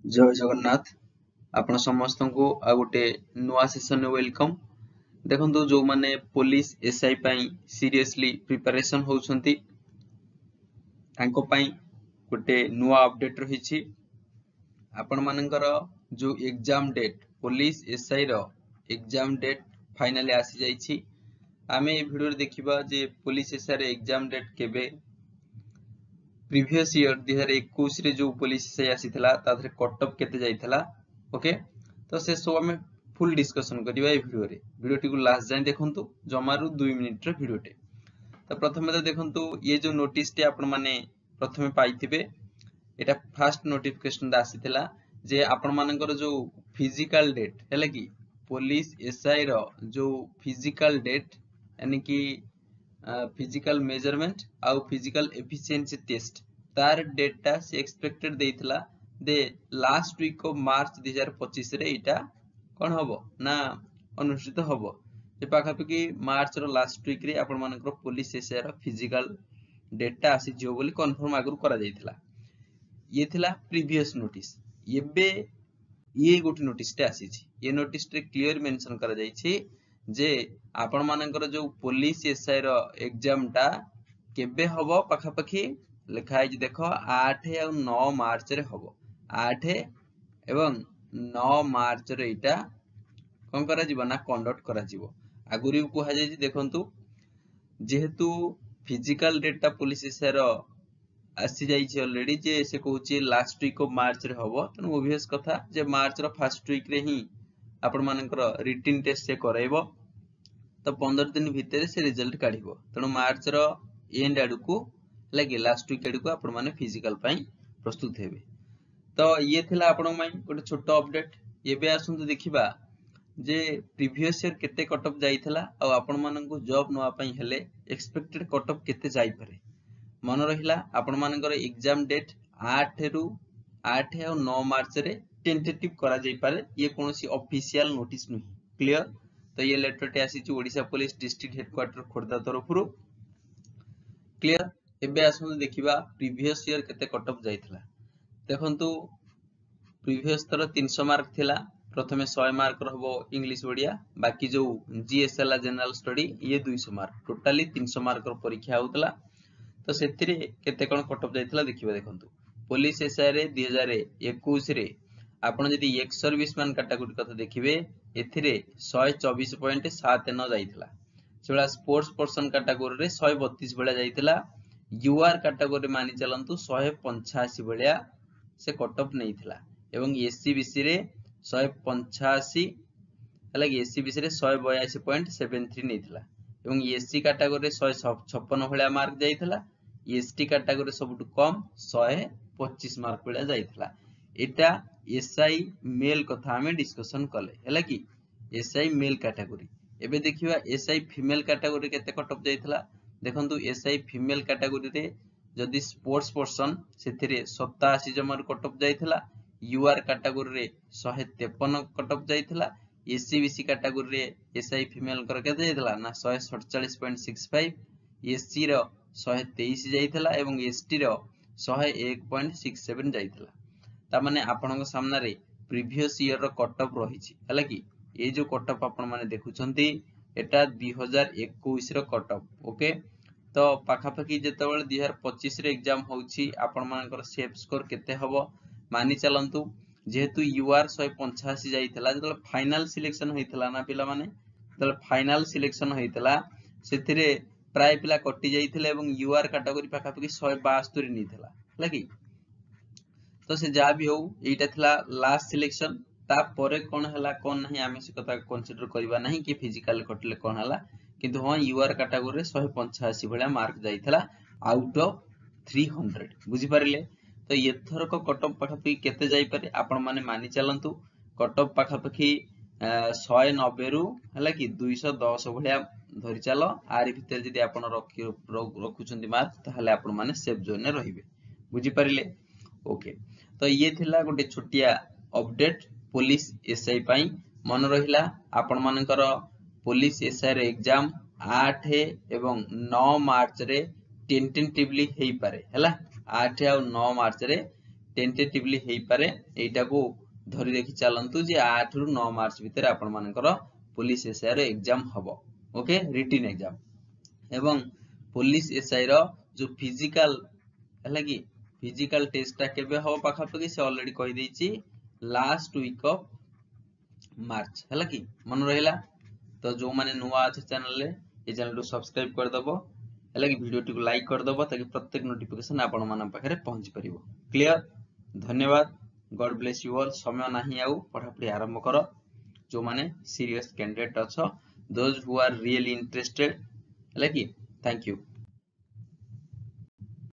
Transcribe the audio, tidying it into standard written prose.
जय जगन्नाथ आपण समस्त को आ गोटे नुआ सेशन वेलकम। देखंतु जो माने पुलिस एसआई पई सीरियसली प्रिपरेशन होउछंती तांको पई गोटे नुआ अपडेट रहिछि। आपण मानकर जो एग्जाम डेट पुलिस एसआई रो एग्जाम डेट फाइनली आसी जाइछि। आमे ए वीडियो रे देखिबा जे पुलिस एसआई रे एग्जाम डेट केबे प्रीवियस ईयर 2021 रे जो पुलिस एसआई आसीथिला ताथरे कट ऑफ केते जाइथिला। ओके, तो से सब हमें फुल डिस्कशन करिबा ए वीडियो रे। वीडियो टी को लास्ट जाय देखंतु, जमारू 2 मिनिट रे वीडियो टे। तो प्रथमे तो देखंतु ये जो नोटिस टे आपण माने प्रथमे पाइथिबे, एटा फर्स्ट नोटिफिकेशन दा आसीथिला जे आपण मानकर जो फिजिकल डेट हैला कि पुलिस एसआई रो जो फिजिकल डेट यानी कि फिजिकल मेजरमेंट आउ फिजिकल एफिशिएंसी टेस्ट तार डेटा से एक्सपेक्टेड देइथला the last week of March 2025 रे इटा कोन हबो ना अनुष्ठित हबो। जे पाखापाखि मार्च रो लास्ट वीक रे आपण मानकर पुलिस एसआई रो फिजिकल डेटा आसी जियो बोली कंफर्म आगु करा जाइथला। ये थिला प्रीवियस नोटिस। एबे ये गोटी नोटिस टे आसीछि। ये नोटिस टे क्लियर मेंशन करा जाइछि जे आपण मानकर जो पुलिस एसआई रो एग्जाम टा केबे हबो पाखापाखि लिखा है देखो 8 और 9 मार्च रे हबो। 8 एवं 9 मार्च रे इटा कोन करा जिवो ना कंडक्ट करा जिवो। आगुरी को हा जाई देखंतु जेहेतु फिजिकल डेटा पुलिस एसआई रो आसी जाइछि ऑलरेडी जे से कहूछि लास्ट वीक ऑफ मार्च रे हबो। तनु ओबियस कथा जे मार्च रो फर्स्ट वीक रे ही आपण मानकर रिटन टेस्ट से कराइबो, तो 15 दिन भितर से result काढिबो। Tanu March row and Aadu को लागे लास्ट वीक आडु को आपण माने फिजिकल पई प्रस्तुत हेबे। तो ये थिला आपण माई गोटे छोटो अपडेट। एबे आसुंतु देखिबा जे प्रीवियस ईयर केते कट ऑफ जाइथिला आ आपण माननकु जॉब नवा पई हेले एक्सपेक्टेड कट ऑफ केते जाई पारे। मन रहिला आपण मानकर एग्जाम डेट 8 और 9 मार्च रे टेंटेटिव करा जाई पारे। ये कोनोसी ऑफिशियल नोटिस नहीं। क्लियर? तो ये लेटर टे आसी Odisha police district headquarter Khordha तरफरु। क्लियर? एबे आसु देखिबा प्रीवियस ईयर केते कट ऑफ जाइथिला। देखंतु प्रीवियस तर 300 मार्क थिला। प्रथमे 100 मार्क रहबो इंग्लिश ओडिया, बाकी जो जीएसएल जनरल स्टडी ये 200 मार्क, टोटली 300 मार्क रो परीक्षा होतला। तो सेथिरे केते कोन कट ऑफ जाइथिला देखिबा। देखंतु पुलिस एसआई रे 2021 रे आपण जदि एक्स सर्विसमैन कैटेगरी कथा देखिबे एथिरे 124.79 जाइथिला। सेबला स्पोर्ट्स पर्सन कैटेगरी रे 132 बेला जाइथिला। यूआर कैटेगरी मानि चलंतु 185 बेला से कट ऑफ नैथिला। एवं एससीबीसी रे 185 हला कि एससीबीसी रे 182.73 नैथिला। एवं एससी कैटेगरी रे 156 बेला मार्क जाइथिला। एसटी कैटेगरी सबटु कम 125 मार्क बेला जाइथिला। एटा एसआई मेल कथा हमें डिस्कशन कले हैला कि एसआई मेल कैटेगरी। एबे देखिबा एसआई फीमेल कैटेगरी केते कट ऑफ जाइथिला। देखंतु एसआई फीमेल कैटेगरी रे जदि स्पोर्ट्स पर्सन सेथिरे 87 जमर कट ऑफ जाइथिला। यूआर कैटेगरी रे 153 कट ऑफ जाइथिला। एससीबीसी कैटेगरी रे एसआई फीमेल कर केते जाइथिला ना 147.65। एससी रो 123 जाइथिला एवं एसटी रो 101.67 जाइथिला। ता माने आपनक सामना रे प्रीवियस ईयर रो कट ऑफ रहिछि हैला कि ए जो कट ऑफ आपण माने देखुछंती एटा 2021 रो कट ऑफ। ओके, तो पाखापाखि जेतेबेले 2025 रे एग्जाम होउछि आपण मानकर सेफ स्कोर केते हबो मानि चलंतु। जेहेतु यूआर 185 जाइथिला जेतेबेले फाइनल सिलेक्शन होइथिला ना पिला माने जेतेबेले फाइनल सिलेक्शन होइथिला सेथिरे प्राय पिला कटि जाइथिले एवं यूआर कैटेगरी पाखापाखि 172 नैथिला हैला कि। तो से जा भी हो एटा थिला लास्ट सिलेक्शन। ता परे कोन हला कोन नहीं आमे से कथा कंसीडर करबा नहीं कि फिजिकल कटले कोन हला, किंतु हां यूआर कैटेगरी रे 185 भलिया मार्क जाइथिला आउट ऑफ 300। बुझि पारिले? तो एथर को कट ऑफ पाखापाखि केते जाई पारे आपण माने मानि चलंतु। कट ऑफ पाखापाखि 190 रु हला कि 210 भलिया धरि चलो। आरि भितर जदि आपण रखुचंदी मार्क ताहले आपण माने सेफ जोन रे रहिबे। बुझि पारिले? ओके, तो ये थिला गोटे छोटिया अपडेट पुलिस एसआई पाई। मन रहिला आपण मानकर पुलिस एसआई रे एग्जाम 8 एवं 9 मार्च रे टेंटेटिवली हेई पारे हैला। 8 और 9 मार्च रे टेंटेटिवली हेई पारे एटा को धरी देखि चलंतु जे 8 रु 9 मार्च भितर आपण मानकर पुलिस एसआई रो एग्जाम हबो ओके रिटन एग्जाम एवं पुलिस एसआई रो जो फिजिकल हला कि फिजिकल टेस्ट केबे हो पाखा पकी से ऑलरेडी कहि देछि लास्ट वीक ऑफ मार्च हला कि मन रहिला तो जो माने नुवा अछि चैनल रे ए चैनल को सब्सक्राइब कर दबो हला कि वीडियो टी को लाइक कर दबो ताकि प्रत्येक नोटिफिकेशन आपण मन पाखरे पहुंच परिबो क्लियर धन्यवाद गॉड ब्लेस यू ऑल समय नाही आउ पढापढी आरंभ करो जो माने सीरियस कैंडिडेट अछो those who are really interested हला कि थैंक यू।